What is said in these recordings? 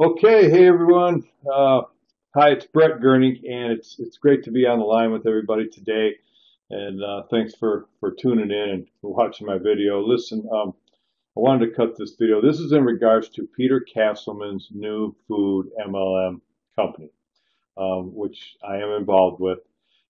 Okay, hey everyone. Hi, it's Brett Gurney, and it's great to be on the line with everybody today. And thanks for tuning in and for watching my video. Listen, I wanted to cut this video. This is in regards to Peter Castleman's new food MLM company, which I am involved with,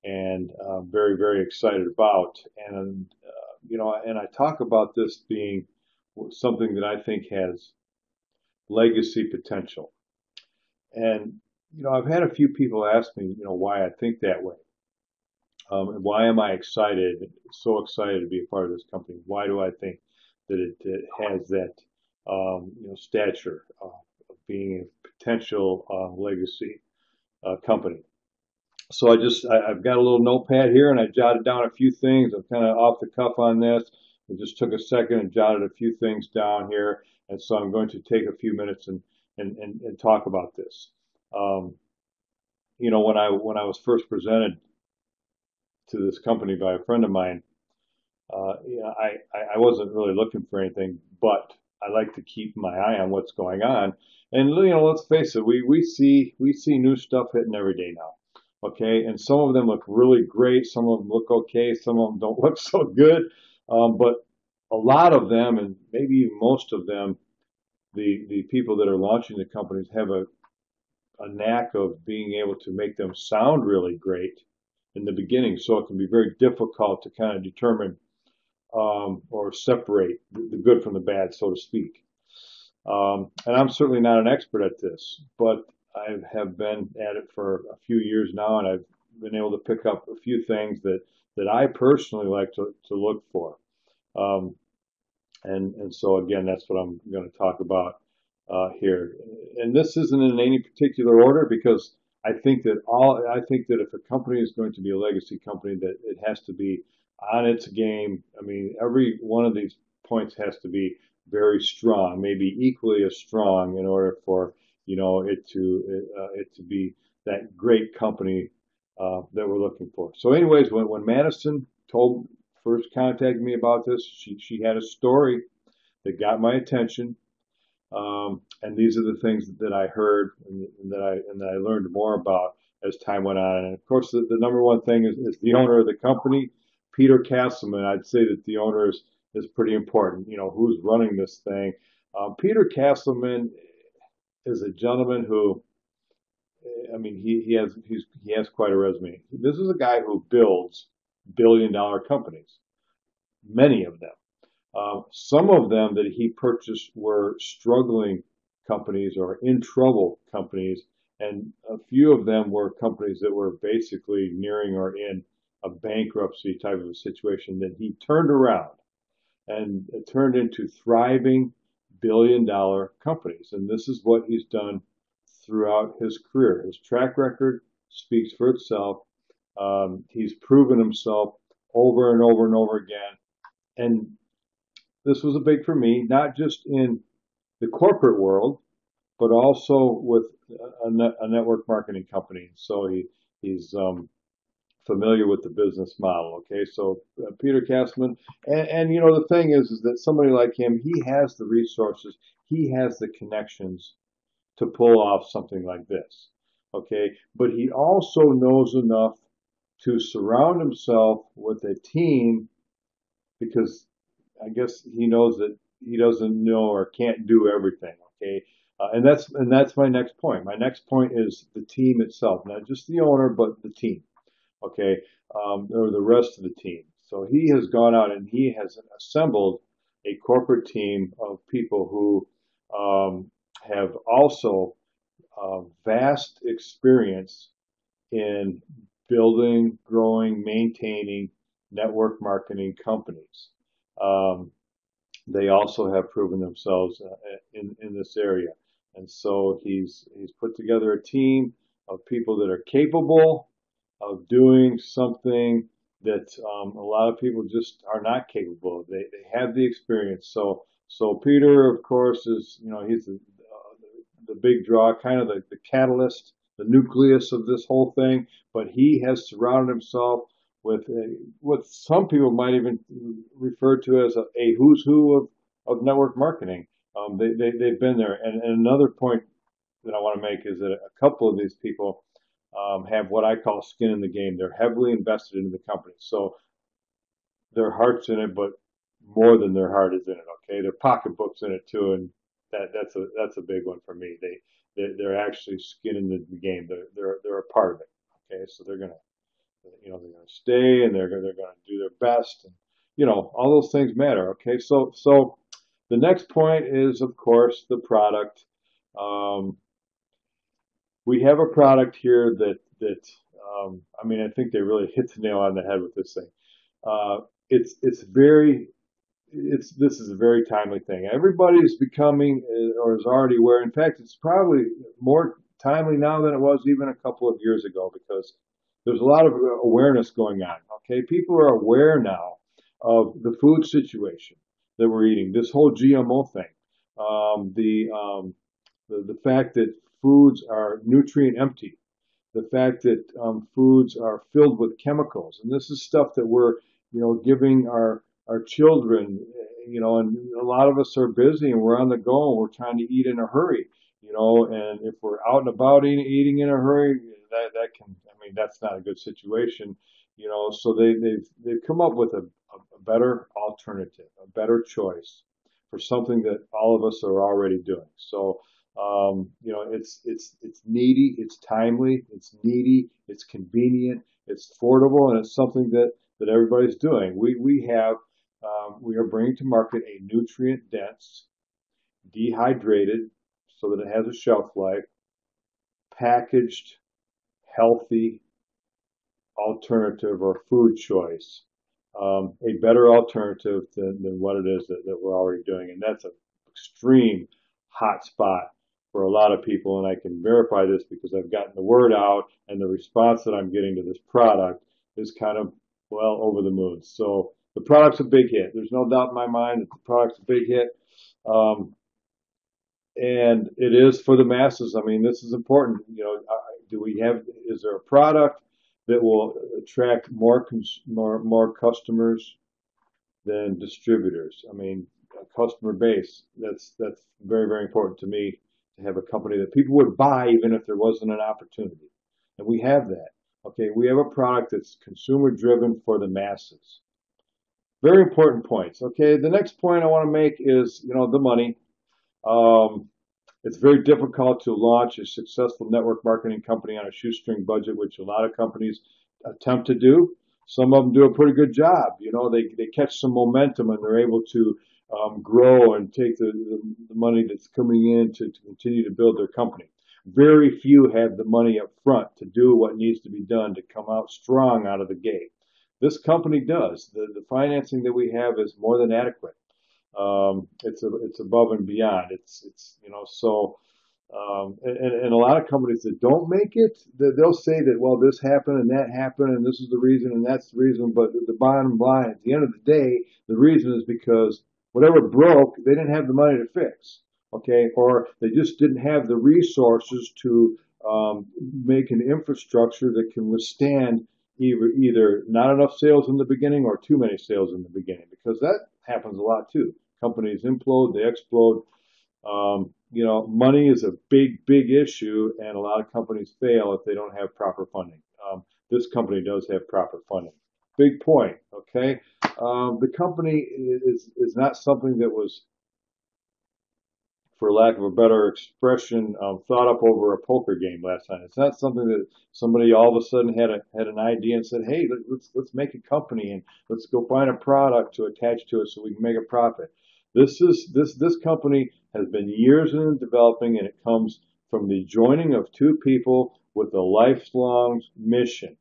and very very excited about. And and I talk about this being something that I think has legacy potential. And I've had a few people ask me, why I think that way. And why am I excited, so excited to be a part of this company? Why do I think that it has that, stature of being a potential legacy company? So I've got a little notepad here, and I jotted down a few things. I'm kind of off the cuff on this. I just took a second and jotted a few things down here, and so I'm going to take a few minutes and talk about this. Um, when I was first presented to this company by a friend of mine, I wasn't really looking for anything, but I like to keep my eye on what's going on. And let's face it, we see new stuff hitting every day now. Okay, and some of them look really great, some of them look okay, some of them don't look so good. But a lot of them, and maybe even most of them, the people that are launching the companies have a knack of being able to make them sound really great in the beginning, so it can be very difficult to kind of determine or separate the good from the bad, so to speak. And I'm certainly not an expert at this, but I have been at it for a few years now, and I've been able to pick up a few things that I personally like to look for. Um, and so again, that's what I'm going to talk about here. And this isn't in any particular order because I think that if a company is going to be a legacy company, that it has to be on its game. I mean, every one of these points has to be very strong, maybe equally as strong in order for it to be that great company that we're looking for. So, anyways, when Madison told first contacted me about this, she had a story that got my attention, and these are the things that I heard and that I learned more about as time went on. And of course, the number one thing is the owner of the company, Peter Castleman. I'd say that the owner is pretty important. Who's running this thing. Peter Castleman is a gentleman who, I mean, he has quite a resume. This is a guy who builds billion-dollar companies, many of them. Some of them that he purchased were struggling companies or in trouble companies, and a few of them were companies that were basically nearing or in a bankruptcy type of a situation that he turned around and it turned into thriving billion-dollar companies. And this is what he's done throughout his career. His track record speaks for itself. He's proven himself over and over and over again. And this was a big for me, not just in the corporate world, but also with a network marketing company. So he's familiar with the business model. Okay, so Peter Castleman, and the thing is that somebody like him, he has the resources, he has the connections to pull off something like this. Okay, but he also knows enough to surround himself with a team because I guess he knows that he doesn't know or can't do everything. Okay, and that's my next point. My next point is the team itself, not just the owner, but the team. Okay, or the rest of the team. So he has gone out and he has assembled a corporate team of people who have also vast experience in building, growing, maintaining network marketing companies. Um, they also have proven themselves in this area. And so he's put together a team of people that are capable of doing something that a lot of people just are not capable of. They have the experience. So Peter, of course, is he's the big draw, kind of the catalyst, the nucleus of this whole thing. But he has surrounded himself with what some people might even refer to as a who's who of network marketing. They've been there. And another point that I want to make is that a couple of these people have what I call skin in the game. They're heavily invested into the company. So their heart's in it, but more than their heart is in it. Okay, their pocketbook's in it too, and that's a big one for me. They're actually skin in the game. They're a part of it. Okay, so they're gonna stay and they're gonna do their best, and all those things matter. Okay, so the next point is, of course, the product. Um, we have a product here that I mean, I think they really hit the nail on the head with this thing. Uh, it's very this is a very timely thing. Everybody's becoming or is already aware. In fact, it's probably more timely now than it was even a couple of years ago because there's a lot of awareness going on. Okay, people are aware now of the food situation that we're eating. This whole GMO thing, the fact that foods are nutrient empty, the fact that foods are filled with chemicals, and this is stuff that we're giving our children, and a lot of us are busy and we're on the go and we're trying to eat in a hurry, and if we're out and about eating in a hurry, that can, I mean, that's not a good situation, so they've come up with a better alternative, a better choice for something that all of us are already doing. So it's needy, it's timely, it's needy, it's convenient, it's affordable, and it's something that everybody's doing. We are bringing to market a nutrient dense, dehydrated, so that it has a shelf life, packaged, healthy alternative or food choice, a better alternative than what it is that we're already doing. And that's an extreme hot spot for a lot of people. And I can verify this because I've gotten the word out, and the response that I'm getting to this product is kind of, well, over the moon. So the product's a big hit. There's no doubt in my mind that the product's a big hit. And it is for the masses. I mean, this is important. Is there a product that will attract more customers than distributors? I mean, a customer base. That's very, very important to me, to have a company that people would buy even if there wasn't an opportunity. And we have that. Okay, we have a product that's consumer driven for the masses. Very important points. Okay, the next point I want to make is, the money. It's very difficult to launch a successful network marketing company on a shoestring budget, which a lot of companies attempt to do. Some of them do a pretty good job. They catch some momentum and they're able to grow and take the money that's coming in to continue to build their company. Very few have the money up front to do what needs to be done to come out strong out of the gate. This company does. The financing that we have is more than adequate. It's above and beyond. And a lot of companies that don't make it, they'll say that, well, this happened and that happened and this is the reason and that's the reason. But the bottom line, at the end of the day, the reason is because whatever broke, they didn't have the money to fix. Okay, or they just didn't have the resources to make an infrastructure that can withstand either not enough sales in the beginning or too many sales in the beginning, because that happens a lot too. Companies implode, they explode. Money is a big, big issue, and a lot of companies fail if they don't have proper funding. This company does have proper funding. Big point, okay? The company is not something that was, for lack of a better expression, thought up over a poker game last night. It's not something that somebody all of a sudden had an idea and said, "Hey, let's make a company and let's go find a product to attach to it so we can make a profit." This company has been years in developing, and it comes from the joining of two people with a lifelong mission.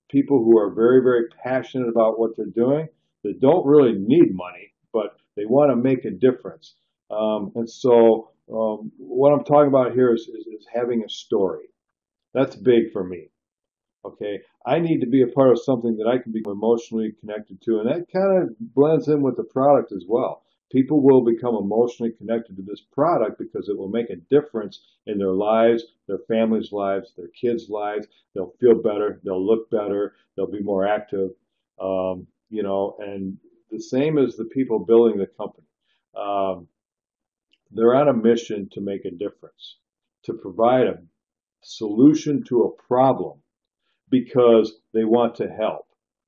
People who are very, very passionate about what they're doing. They don't really need money, but they want to make a difference. What I'm talking about here is having a story. That's big for me. Okay, I need to be a part of something that I can become emotionally connected to, and that kind of blends in with the product as well. People will become emotionally connected to this product because it will make a difference in their lives, their families' lives, their kids' lives. They'll feel better, they'll look better, they'll be more active, and the same as the people building the company. They're on a mission to make a difference, to provide a solution to a problem because they want to help,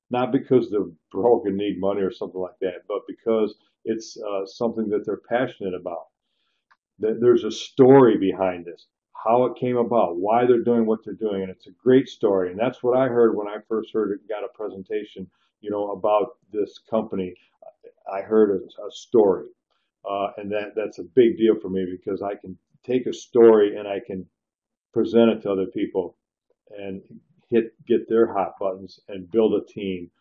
not because they're broke and need money or something like that, but because it's something that they're passionate about. There's a story behind this, how it came about, why they're doing what they're doing, and it's a great story. And that's what I heard when I first heard it, got a presentation, about this company. I heard a story, and that's a big deal for me because I can take a story and I can present it to other people and get their hot buttons and build a team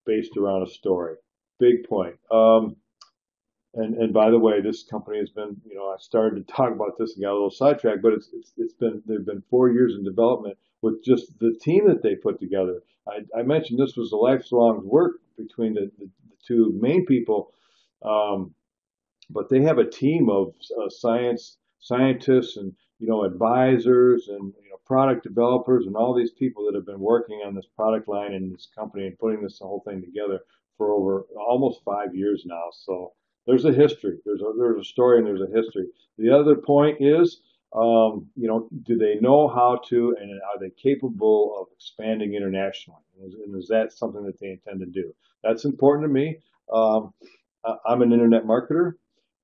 based around a story. Big point. And by the way, this company has been, I started to talk about this and got a little sidetracked, but it's been they've been 4 years in development with just the team that they put together. I mentioned this was a lifelong work between the two main people, but they have a team of scientists and advisors and product developers and all these people that have been working on this product line and this company and putting this whole thing together for over almost 5 years now. So there's a history. There's a story and there's a history. The other point is, do they know how to and are they capable of expanding internationally? And is that something that they intend to do? That's important to me. I'm an internet marketer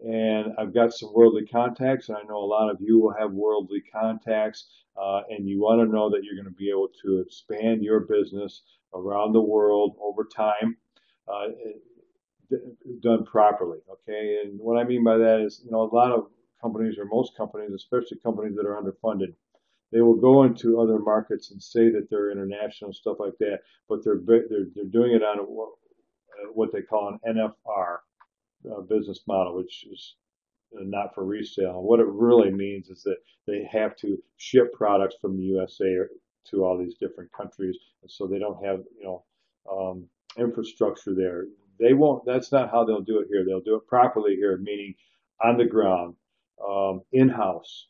and I've got some worldly contacts, and I know a lot of you will have worldly contacts, and you want to know that you're going to be able to expand your business around the world over time. Done properly, okay? And what I mean by that is, a lot of companies, or most companies, especially companies that are underfunded, they will go into other markets and say that they're international and stuff like that, but they're doing it on what they call an NFR business model, which is not for resale. And what it really means is that they have to ship products from the USA to all these different countries, and so they don't have infrastructure there. They won't. That's not how they'll do it here. They'll do it properly here, meaning on the ground, in-house,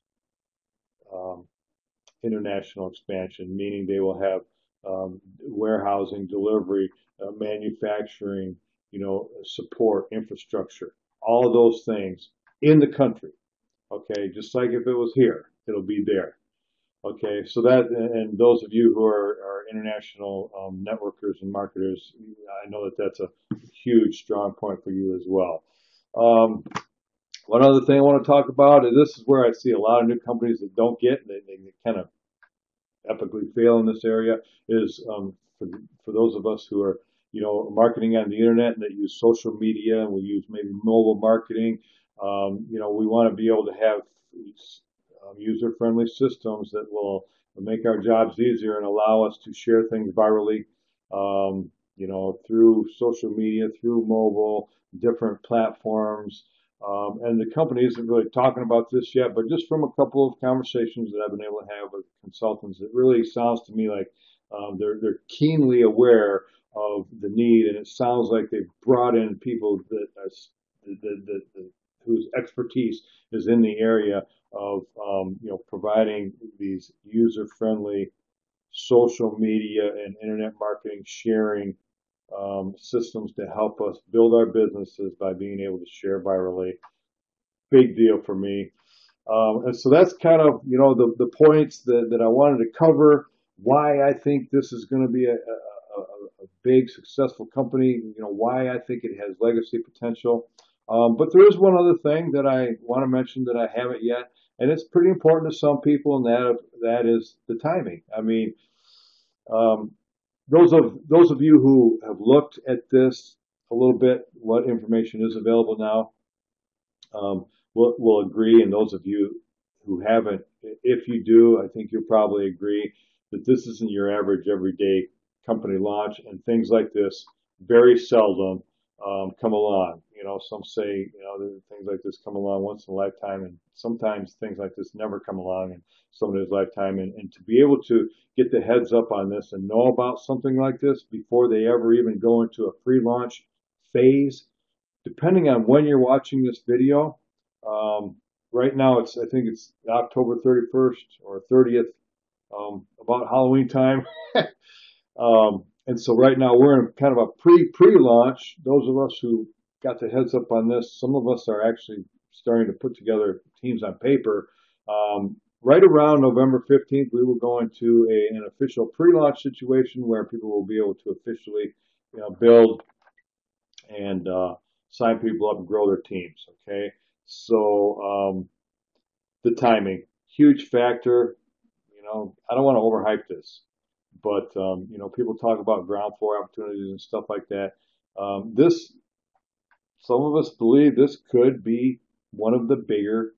international expansion, meaning they will have warehousing, delivery, manufacturing, support, infrastructure, all of those things in the country. Okay, just like if it was here, it'll be there. Okay, so that, and those of you who are international networkers and marketers, I know that that's a huge, strong point for you as well. One other thing I want to talk about is this is where I see a lot of new companies that don't get, they kind of epically fail in this area, is for those of us who are, marketing on the internet and that use social media and we use maybe mobile marketing. We want to be able to have user-friendly systems that will make our jobs easier and allow us to share things virally, through social media, through mobile, different platforms. And the company isn't really talking about this yet, but just from a couple of conversations that I've been able to have with consultants, it really sounds to me like they're keenly aware of the need, and it sounds like they've brought in people whose expertise is in the area of providing these user-friendly social media and internet marketing sharing systems to help us build our businesses by being able to share virally. Big deal for me. And so that's kind of the points that I wanted to cover. Why I think this is going to be a big successful company. Why I think it has legacy potential. But there is one other thing that I want to mention that I haven't yet, and it's pretty important to some people, and that is the timing. I mean, those of you who have looked at this a little bit, what information is available now, will agree, and those of you who haven't, if you do, I think you'll probably agree that this isn't your average everyday company launch, and things like this very seldom come along. Some say, things like this come along once in a lifetime, and sometimes things like this never come along in somebody's lifetime. And to be able to get the heads up on this and know about something like this before they ever even go into a pre-launch phase, depending on when you're watching this video, right now I think it's October 31st or 30th, about Halloween time. And so right now we're in kind of a pre-launch. Those of us who got the heads up on this, some of us are actually starting to put together teams on paper. Right around November 15th, we will go into an official pre-launch situation where people will be able to officially, build and sign people up and grow their teams. Okay, so the timing, huge factor. I don't want to overhype this, but people talk about ground floor opportunities and stuff like that. Some of us believe this could be one of the bigger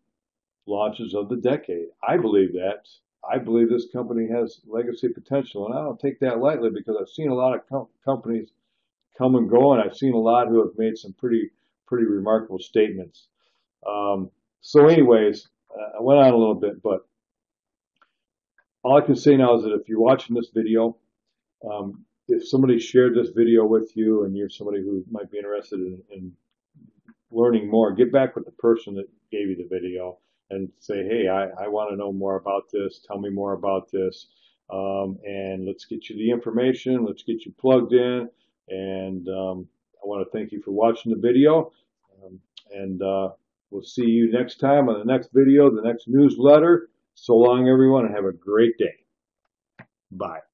launches of the decade. I believe that. I believe this company has legacy potential, and I don't take that lightly because I've seen a lot of companies come and go, and I've seen a lot who have made some pretty remarkable statements. So, anyways, I went on a little bit, but all I can say now is that if you're watching this video, if somebody shared this video with you and you're somebody who might be interested in learning more, get back with the person that gave you the video and say, hey, I want to know more about this. Tell me more about this. And let's get you the information. Let's get you plugged in. And I want to thank you for watching the video. And we'll see you next time on the next video, the next newsletter. So long, everyone, and have a great day. Bye.